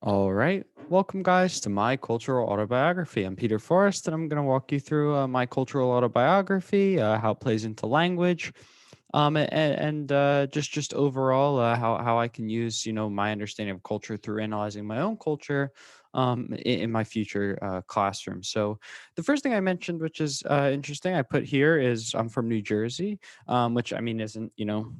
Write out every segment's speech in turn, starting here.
All right. Welcome, guys, to my cultural autobiography. I'm Peter Forrest, and I'm going to walk you through my cultural autobiography, how it plays into language, and just overall how I can use my understanding of culture through analyzing my own culture in my future classroom. So the first thing I mentioned, which is interesting, I put here is I'm from New Jersey, which I mean isn't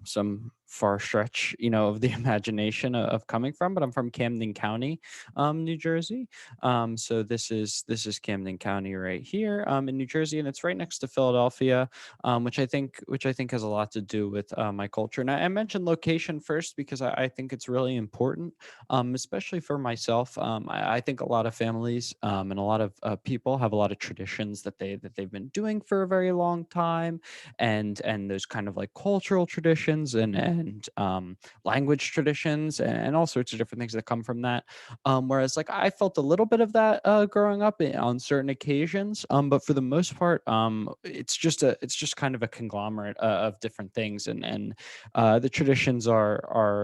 some far stretch of the imagination of coming from, but I'm from Camden County, New Jersey. So this is Camden County right here in New Jersey, and it's right next to Philadelphia, which I think has a lot to do with my culture. And I mentioned location first because I think it's really important, especially for myself. I think a lot of families and a lot of people have a lot of traditions that they've been doing for a very long time, and there's kind of like cultural traditions and language traditions and all sorts of different things that come from that. Whereas like I felt a little bit of that growing up on certain occasions, but for the most part, it's just kind of a conglomerate of different things, and the traditions are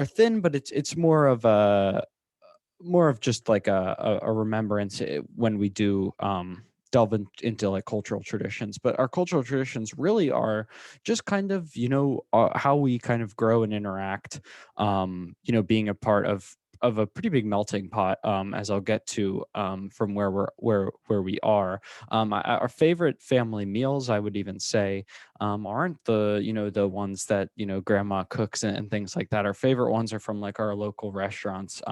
thin, but it's more of just like a remembrance when we do delve into like cultural traditions. But our cultural traditions really are just kind of how we kind of grow and interact, being a part of a pretty big melting pot, as I'll get to, from where we are. Our favorite family meals, I would even say, aren't the ones that grandma cooks and things like that. Our favorite ones are from like our local restaurants,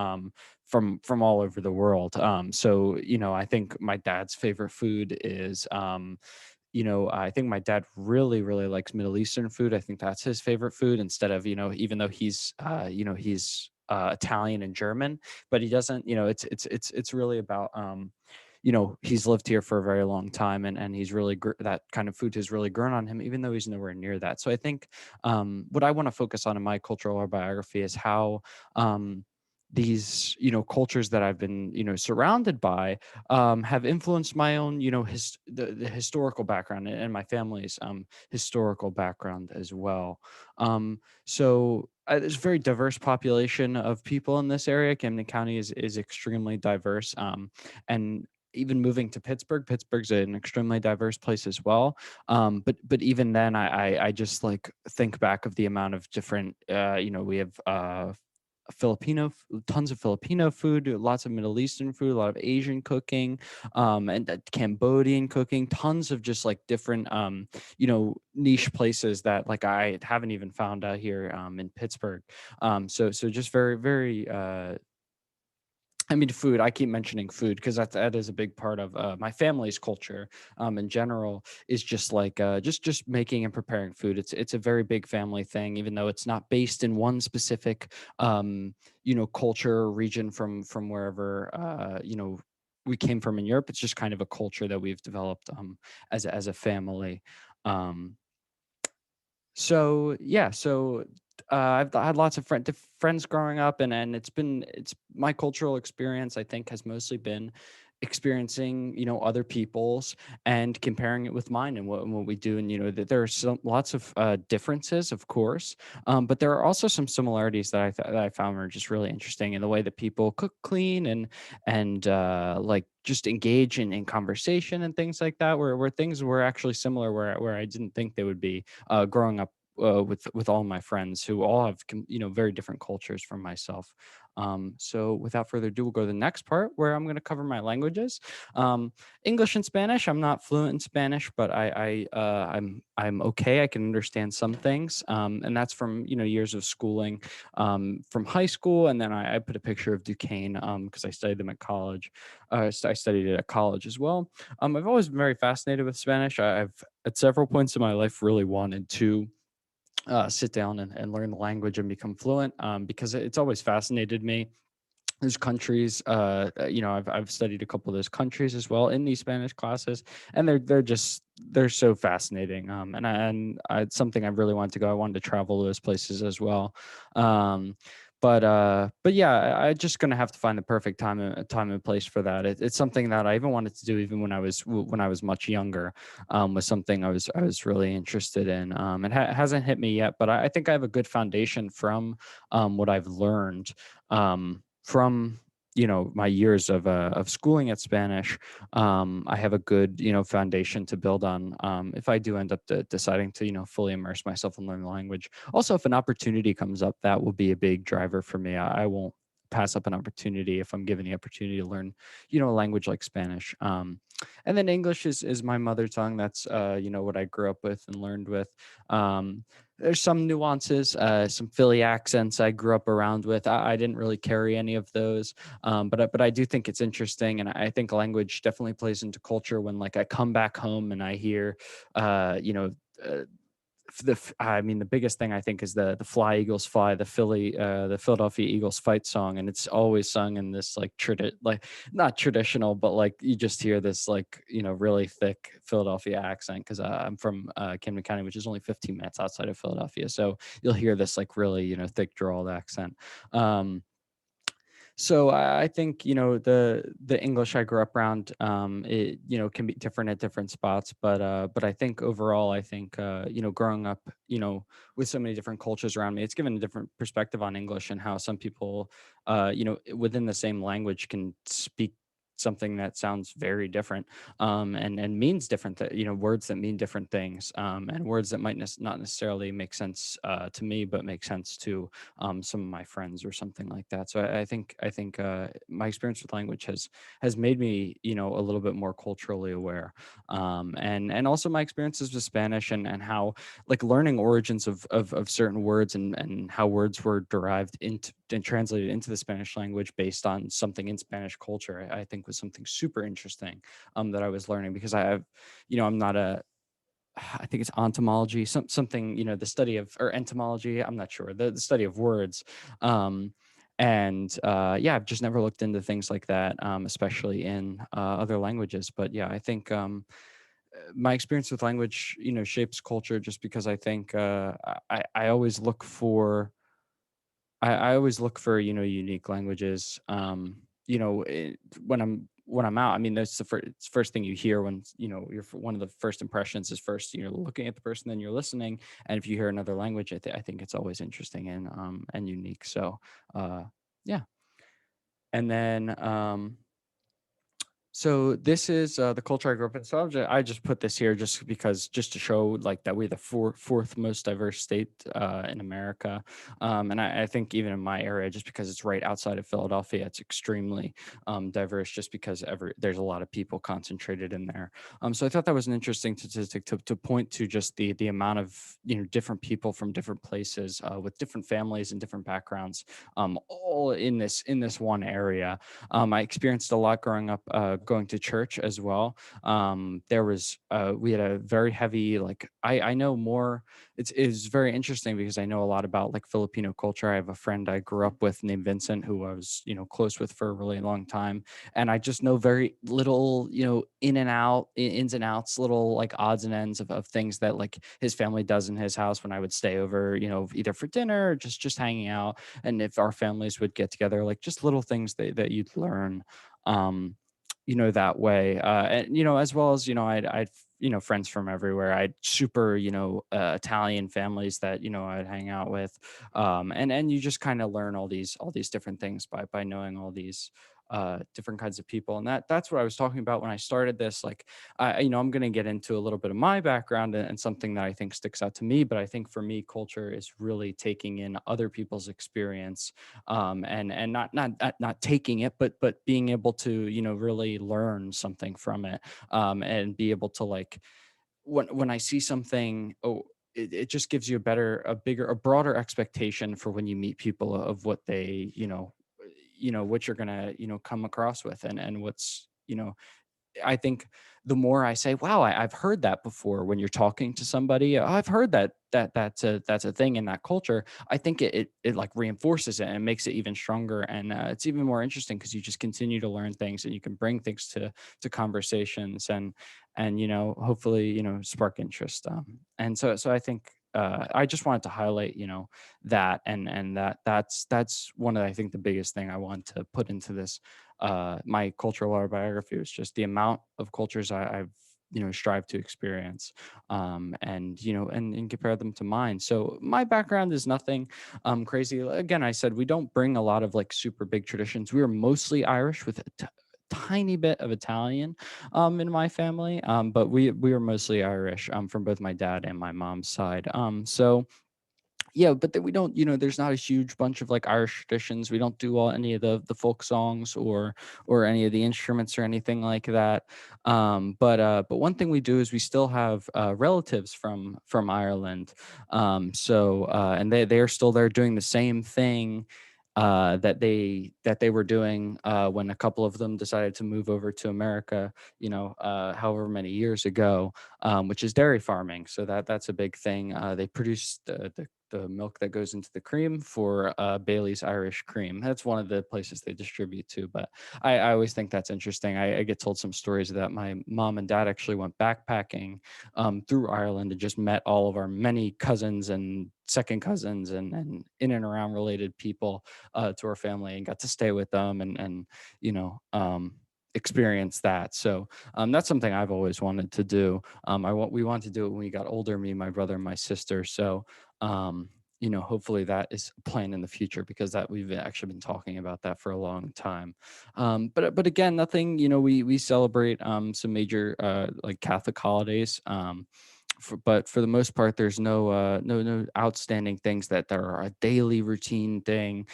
from all over the world. So I think my dad's favorite food is, I think my dad really, really likes Middle Eastern food. I think that's his favorite food, instead of, even though he's Italian and German, but he doesn't, it's really about, he's lived here for a very long time, and he's really that kind of food has really grown on him, even though he's nowhere near that. So I think what I want to focus on in my cultural biography is how these cultures that I've been surrounded by have influenced my own the historical background and my family's historical background as well. There's a very diverse population of people in this area. Camden County is extremely diverse, and even moving to Pittsburgh's an extremely diverse place as well. But even then, I just like think back of the amount of different, we have tons of Filipino food, lots of Middle Eastern food, a lot of Asian cooking, and Cambodian cooking, tons of just like different, niche places that like I haven't even found out here in Pittsburgh. So just very, very, I mean, food. I keep mentioning food because that is a big part of my family's culture. In general, is just like just making and preparing food. It's a very big family thing, even though it's not based in one specific culture or region from wherever we came from in Europe. It's just kind of a culture that we've developed as a family. Um, I've had lots of friends growing up, and it's my cultural experience. I think has mostly been experiencing other people's and comparing it with mine and what we do, and that there are lots of differences, of course, but there are also some similarities that I found were just really interesting in the way that people cook, clean, and like just engage in conversation and things like that, where things were actually similar, where I didn't think they would be, growing up with all my friends who all have very different cultures from myself. So without further ado, we'll go to the next part where I'm going to cover my languages. um, English and Spanish. I'm not fluent in Spanish, but I'm okay. I can understand some things, and that's from years of schooling, from high school, and then I put a picture of Duquesne because I studied them at college. I studied it at college as well. I've always been very fascinated with Spanish. I've at several points in my life really wanted to sit down and learn the language and become fluent, because it's always fascinated me. There's countries, I've studied a couple of those countries as well in these Spanish classes, and they're so fascinating. It's something I really wanted to go. I wanted to travel to those places as well. But yeah, I just gonna have to find the perfect time and place for that. It's something that I even wanted to do even when I was much younger. Was something I was really interested in. It hasn't hit me yet, but I think I have a good foundation from what I've learned, from my years of schooling at Spanish, I have a good, foundation to build on. If I do end up deciding to, fully immerse myself and learn the language. Also, if an opportunity comes up, that will be a big driver for me. I won't pass up an opportunity if I'm given the opportunity to learn, a language like Spanish. And then English is my mother tongue. That's what I grew up with and learned with. Um, there's some nuances, some Philly accents I grew up around with. I didn't really carry any of those, but I do think it's interesting, and I think language definitely plays into culture. When like I come back home and I hear, uh, you know. Uh, I mean, the biggest thing I think is the "Fly Eagles Fly," the Philadelphia Eagles fight song, and it's always sung in this like not traditional, but like you just hear this like really thick Philadelphia accent because I'm from Camden County, which is only 15 minutes outside of Philadelphia, so you'll hear this like really thick drawled accent. Um, so I think the English I grew up around, it can be different at different spots, but I think overall I think growing up with so many different cultures around me, it's given a different perspective on English and how some people within the same language can speak something that sounds very different, and means different words that mean different things, and words that might not necessarily make sense to me but make sense to some of my friends or something like that. So I think my experience with language has made me a little bit more culturally aware, and also my experiences with Spanish and how like learning origins of certain words and how words were derived into and translated into the Spanish language based on something in Spanish culture. I think was something super interesting that I was learning because I have I'm not a I think it's entomology, something, the study of or entomology, I'm not sure, the study of words. Um, and yeah, I've just never looked into things like that, especially in other languages. But yeah, I think my experience with language, shapes culture just because I think I always look for I always look for, unique languages. When I'm out. I mean, that's the first thing you hear when one of the first impressions is first you're looking at the person, then you're listening, and if you hear another language, I think it's always interesting and unique. So, uh, yeah, and then so this is the culture I grew up in. So I just put this here just because just to show like that we're the fourth most diverse state in America, and I think even in my area, just because it's right outside of Philadelphia, it's extremely diverse. Just because there's a lot of people concentrated in there. So I thought that was an interesting statistic to point to just the amount of different people from different places with different families and different backgrounds, all in this one area. I experienced a lot growing up, going to church as well. We had a very heavy, like, I know more. It's very interesting because I know a lot about like Filipino culture. I have a friend I grew up with named Vincent, who I was, close with for a really long time. And I just know very little, ins and outs, little like odds and ends of things that like his family does in his house when I would stay over, either for dinner or just hanging out, and if our families would get together, like just little things that you'd learn, um, that way. And as well as I'd friends from everywhere. I had super Italian families that I'd hang out with, and you just kind of learn all these different things by knowing all these different kinds of people, and that's what I was talking about when I started this. Like, I'm going to get into a little bit of my background and something that I think sticks out to me. But I think for me, culture is really taking in other people's experience, and not taking it, but being able to really learn something from it, and be able to like when I see something. Oh. It just gives you a broader expectation for when you meet people of what they, what you're gonna, come across with, and what's, I think the more I say, "Wow, I've heard that before," when you're talking to somebody, I've heard that's a thing in that culture. I think it like reinforces it and makes it even stronger, and it's even more interesting because you just continue to learn things and you can bring things to conversations and hopefully spark interest. And so I think. I just wanted to highlight, that and that's one of I think the biggest thing I want to put into this my cultural autobiography was just the amount of cultures I've strive to experience, and and compare them to mine. So my background is nothing crazy. Again, I said we don't bring a lot of like super big traditions. We are mostly Irish with a tiny bit of Italian in my family, but we are mostly Irish from both my dad and my mom's side. So yeah, but then we don't, there's not a huge bunch of like Irish traditions. We don't do all any of the folk songs or any of the instruments or anything like that. But one thing we do is we still have relatives from Ireland. And they are still there doing the same thing that they were doing when a couple of them decided to move over to America, however many years ago, which is dairy farming. So that's a big thing. They produce the milk that goes into the cream for Bailey's Irish Cream. That's one of the places they distribute to. But I always think that's interesting. I get told some stories that my mom and dad actually went backpacking through Ireland and just met all of our many cousins and second cousins and in and around related people to our family, and got to stay with them and you know um, experience that. So that's something I've always wanted to do. We wanted to do it when we got older, me, my brother, and my sister. So hopefully that is a plan in the future, because that we've actually been talking about that for a long time. But again, nothing. We celebrate some major like Catholic holidays. But for the most part, there's no outstanding things that are a daily routine thing.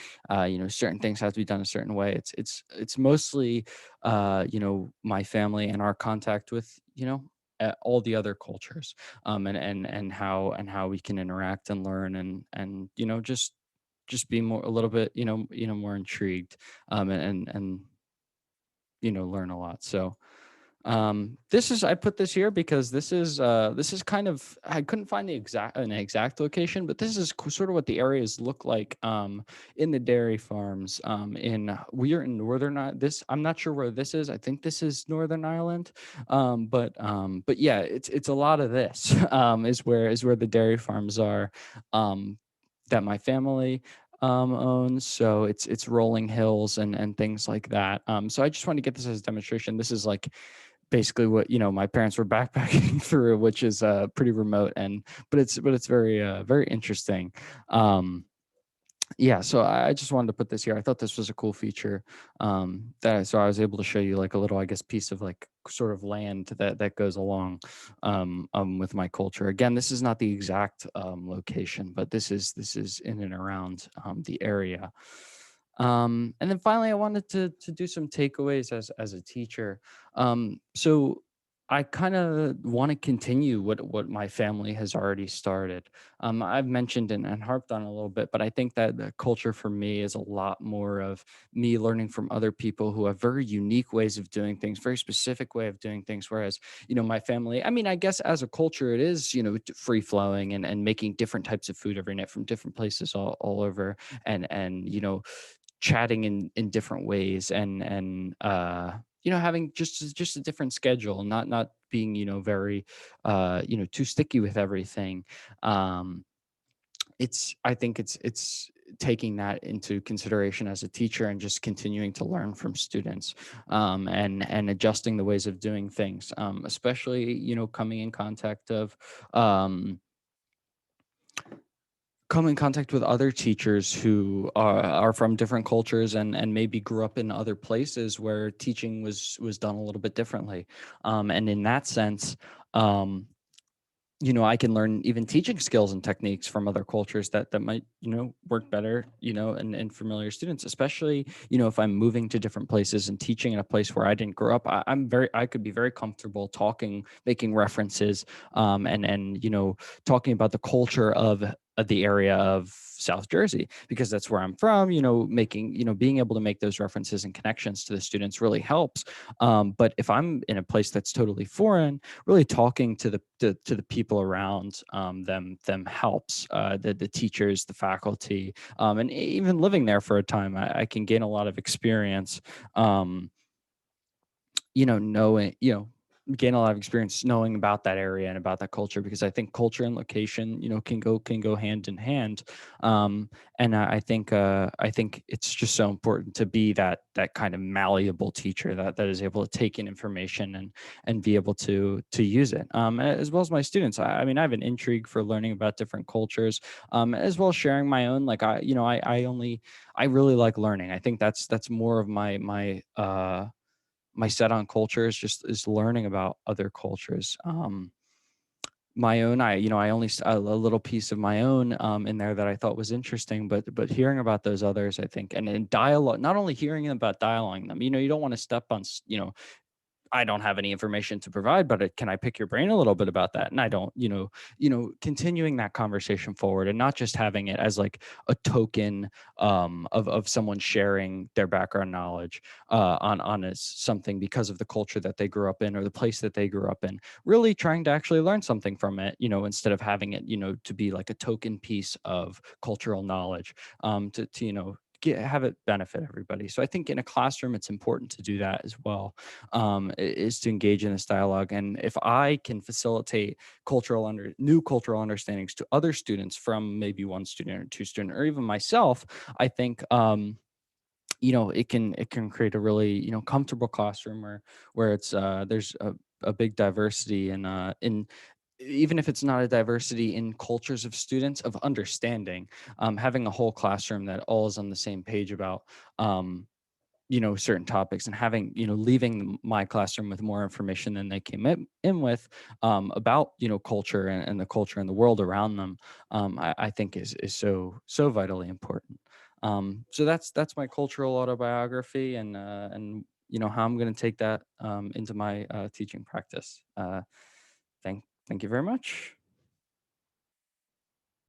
Certain things have to be done a certain way. It's mostly my family and our contact with all the other cultures, and how we can interact and learn and just be more a little bit more intrigued, and learn a lot. So this is I put this here because this is kind of, I couldn't find an exact location, but this is sort of what the areas look like in the dairy farms. We are in this, I'm not sure where this is. I think this is Northern Ireland. But yeah, it's a lot of this is where the dairy farms are, um that my family owns. So it's rolling hills and things like that. So I just want to get this as a demonstration. This is like basically what my parents were backpacking through, which is pretty remote, and but it's very very interesting. Yeah, so I just wanted to put this here. I thought this was a cool feature, so I was able to show you like a little, I guess, piece of like sort of land that goes along with my culture. Again, this is not the exact location, but this is in and around the area. And then finally, I wanted to do some takeaways as a teacher. So I kind of want to continue what my family has already started. I've mentioned and harped on a little bit, but I think that the culture for me is a lot more of me learning from other people who have very unique ways of doing things, very specific way of doing things. Whereas, my family, I mean, I guess as a culture, it is, free flowing and making different types of food every night from different places all over, and chatting in different ways, and having just a different schedule, not being very too sticky with everything. um I think it's taking that into consideration as a teacher, and just continuing to learn from students, and adjusting the ways of doing things, especially coming in contact of um come in contact with other teachers who are from different cultures, and maybe grew up in other places where teaching was done a little bit differently. And in that sense, um, I can learn even teaching skills and techniques from other cultures that might, work better, and familiar students, especially, if I'm moving to different places and teaching in a place where I didn't grow up. I could be very comfortable talking, making references, and talking about the culture of the area of South Jersey, because that's where I'm from, being able to make those references and connections to the students really helps. But if I'm in a place that's totally foreign, really talking to the people around them helps, the teachers, the faculty, and even living there for a time, I can gain a lot of experience, knowing, gain a lot of experience knowing about that area and about that culture, because I think culture and location, can go hand in hand. And I think it's just so important to be that kind of malleable teacher that is able to take in information and be able to use it. As well as my students. I mean, I have an intrigue for learning about different cultures, as well as sharing my own. Like I really like learning. I think that's more of my set on culture is learning about other cultures. My own, I only a little piece of my own in there that I thought was interesting, but hearing about those others, I think, and in dialogue, not only hearing about dialoguing them, you don't want to step on, I don't have any information to provide, but can I pick your brain a little bit about that? And I don't, continuing that conversation forward and not just having it as like a token of someone sharing their background knowledge on something because of the culture that they grew up in or the place that they grew up in. Really trying to actually learn something from it, instead of having it, to be like a token piece of cultural knowledge, to have it benefit everybody. So I think in a classroom, it's important to do that as well, is to engage in this dialogue. And if I can facilitate new cultural understandings to other students from maybe one student or two student or even myself, I think it can create a really comfortable classroom where it's there's a big diversity in even if it's not a diversity in cultures of students of understanding, having a whole classroom that all is on the same page about certain topics, and having leaving my classroom with more information than they came in with, about culture and the culture and the world around them, I think is so vitally important. So that's my cultural autobiography, and how I'm going to take that into my teaching practice. Thank you very much.